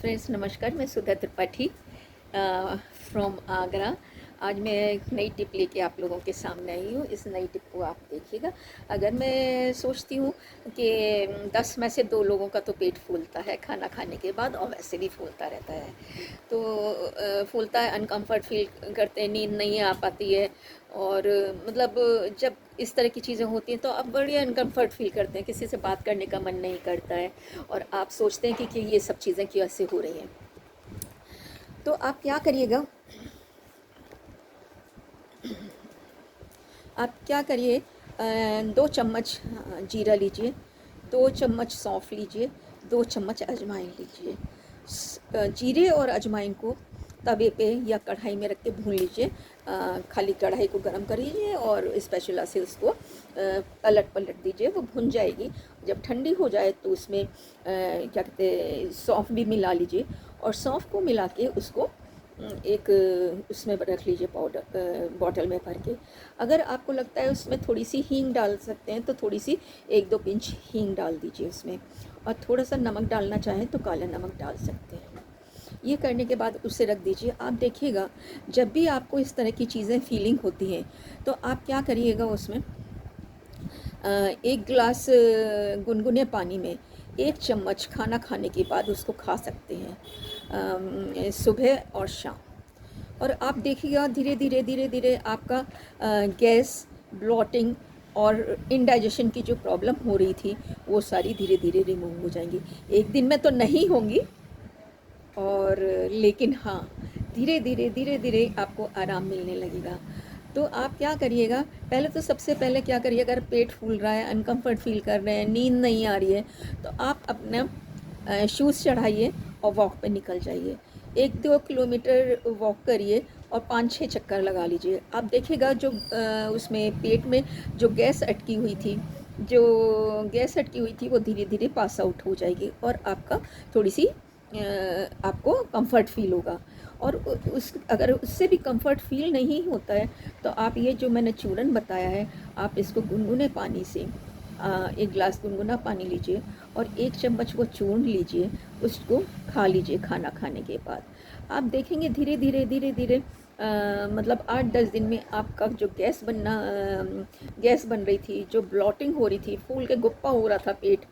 Friends नमस्कार, मैं सुधा Tripathi from Agra. आज मैं एक नई टिप लेके आप लोगों के सामने आई हूँ। इस नई टिप को आप देखिएगा। अगर मैं सोचती हूँ कि 10 में से 2 लोगों का तो पेट फूलता है खाना खाने के बाद, और वैसे भी फूलता रहता है। तो फूलता है, अनकम्फर्ट फील करते हैं, नींद नहीं आ पाती है, और मतलब जब इस तरह की चीज़ें होती हैं तो आप बड़ी अनकम्फर्ट फील करते हैं, किसी से बात करने का मन नहीं करता है, और आप सोचते हैं कि ये सब चीज़ें कैसे हो रही हैं। तो आप क्या करिएगा, आप क्या करिए, 2 चम्मच जीरा लीजिए, 2 चम्मच सौंफ लीजिए, 2 चम्मच अजवाइन लीजिए। जीरे और अजवाइन को तवे पे या कढ़ाई में रख के भून लीजिए। खाली कढ़ाई को गरम कर लीजिए और स्पैचुला से उसको पलट पलट दीजिए, वो भुन जाएगी। जब ठंडी हो जाए तो उसमें क्या कहते हैं, सौंफ भी मिला लीजिए, और सौंफ को मिला के उसको एक उसमें रख लीजिए, पाउडर बॉटल में भर के। अगर आपको लगता है उसमें थोड़ी सी हींग डाल सकते हैं तो थोड़ी सी 1-2 पिंच हींग डाल दीजिए उसमें, और थोड़ा सा नमक डालना चाहें तो काला नमक डाल सकते हैं। ये करने के बाद उसे रख दीजिए। आप देखिएगा, जब भी आपको इस तरह की चीज़ें फीलिंग होती हैं तो आप क्या करिएगा, उसमें 1 गिलास गुनगुने पानी में 1 चम्मच खाना खाने के बाद उसको खा सकते हैं, सुबह और शाम। और आप देखिएगा, धीरे धीरे धीरे धीरे आपका गैस, ब्लॉटिंग और इंडाइजेशन की जो प्रॉब्लम हो रही थी वो सारी धीरे धीरे रिमूव हो जाएंगी। एक दिन में तो नहीं होंगी, और लेकिन हाँ, धीरे धीरे धीरे धीरे आपको आराम मिलने लगेगा। तो आप क्या करिएगा, पहले तो सबसे पहले क्या करिए, अगर पेट फूल रहा है, अनकम्फर्ट फील कर रहे हैं, नींद नहीं आ रही है, तो आप अपना शूज़ चढ़ाइए और वॉक पे निकल जाइए। 1-2 किलोमीटर वॉक करिए और 5-6 चक्कर लगा लीजिए। आप देखिएगा, जो उसमें पेट में जो गैस अटकी हुई थी, वो धीरे धीरे पास आउट हो जाएगी, और आपका थोड़ी सी आपको कंफर्ट फील होगा। और उस अगर उससे भी कंफर्ट फील नहीं होता है तो आप ये जो मैंने चूरन बताया है, आप इसको गुनगुने पानी से 1 गिलास गुनगुना पानी लीजिए और 1 चम्मच वो चूर्ण लीजिए, उसको खा लीजिए खाना खाने के बाद। आप देखेंगे धीरे धीरे धीरे धीरे मतलब 8-10 दिन में आपका जो गैस बन रही थी, जो ब्लॉटिंग हो रही थी, फूल के गुप्पा हो रहा था पेट,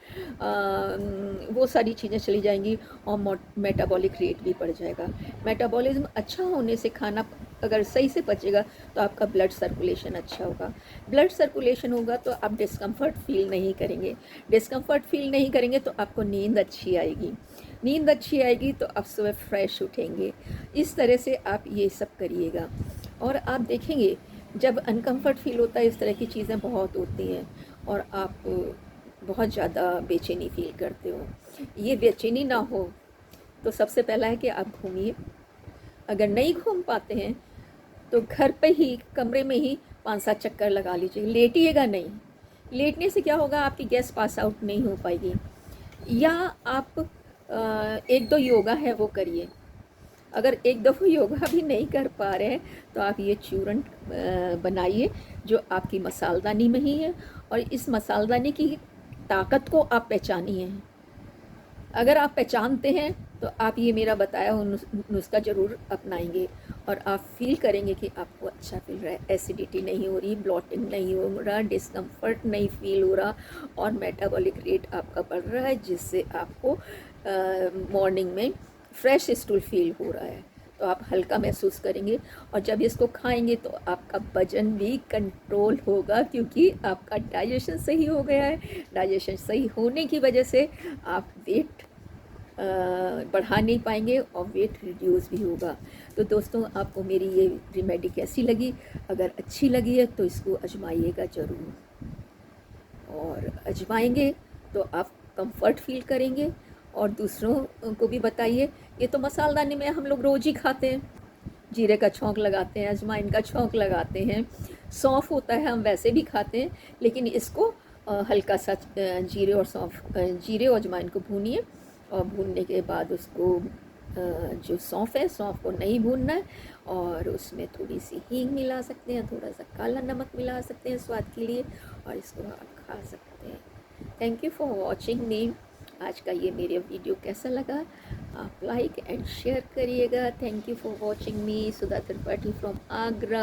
वो सारी चीज़ें चली जाएंगी, और मेटाबॉलिक रेट भी बढ़ जाएगा। मेटाबॉलिज्म अच्छा होने से खाना अगर सही से पचेगा तो आपका ब्लड सर्कुलेशन अच्छा होगा। ब्लड सर्कुलेशन होगा तो आप डिस्कम्फर्ट फील नहीं करेंगे। डिस्कम्फर्ट फील नहीं करेंगे तो आपको नींद अच्छी आएगी। नींद अच्छी आएगी तो आप सुबह फ्रेश उठेंगे। इस तरह से आप ये सब करिएगा, और आप देखेंगे जब अनकम्फर्ट फील होता है, इस तरह की चीज़ें बहुत होती हैं और आप बहुत ज़्यादा बेचैनी फील करते हो। ये बेचैनी ना हो तो सबसे पहला है कि आप घूमिए। अगर नहीं घूम पाते हैं तो घर पे ही, कमरे में ही 5-7 चक्कर लगा लीजिए। लेटिएगा नहीं। लेटने से क्या होगा, आपकी गैस पास आउट नहीं हो पाएगी। या आप 1-2 योगा है वो करिए। अगर 1 दफ़ा योगा भी नहीं कर पा रहे हैं तो आप ये चूरन बनाइए, जो आपकी मसालदानी में ही है, और इस मसालदानी की ताकत को आप पहचानिए। अगर आप पहचानते हैं तो आप ये मेरा बताया हुआ नुस्खा ज़रूर अपनाएंगे, और आप फील करेंगे कि आपको अच्छा फील रहा है, एसिडिटी नहीं हो रही, ब्लॉटिंग नहीं हो रहा, डिस्कम्फर्ट नहीं फील हो रहा, और मेटाबॉलिक रेट आपका बढ़ रहा है, जिससे आपको मॉर्निंग में फ्रेश स्टूल फील हो रहा है। तो आप हल्का महसूस करेंगे, और जब इसको खाएंगे तो आपका वजन भी कंट्रोल होगा, क्योंकि आपका डाइजेशन सही हो गया है। डाइजेशन सही होने की वजह से आप वेट बढ़ा नहीं पाएंगे और वेट रिड्यूस भी होगा। तो दोस्तों, आपको मेरी ये रेमेडी कैसी लगी? अगर अच्छी लगी है तो इसको आजमाइएगा ज़रूर, और आजमाएंगे तो आप कंफर्ट फील करेंगे, और दूसरों को भी बताइए। ये तो मसालदानी में हम लोग रोज़ ही खाते हैं, जीरे का छौंक लगाते हैं, अजवाइन का छौंक लगाते हैं, सौंफ होता है हम वैसे भी खाते हैं, लेकिन इसको हल्का सा जीरे और अजवाइन को भूनिए, और भूनने के बाद उसको जो सौंफ है, सौंफ को नहीं भूनना है, और उसमें थोड़ी सी हींग मिला सकते हैं, थोड़ा सा काला नमक मिला सकते हैं स्वाद के लिए, और इसको आप खा सकते हैं। थैंक यू फॉर वॉचिंग मी। आज का ये मेरे वीडियो कैसा लगा आप लाइक एंड शेयर करिएगा। Thank you for watching me, Sudha Tripathi from Agra.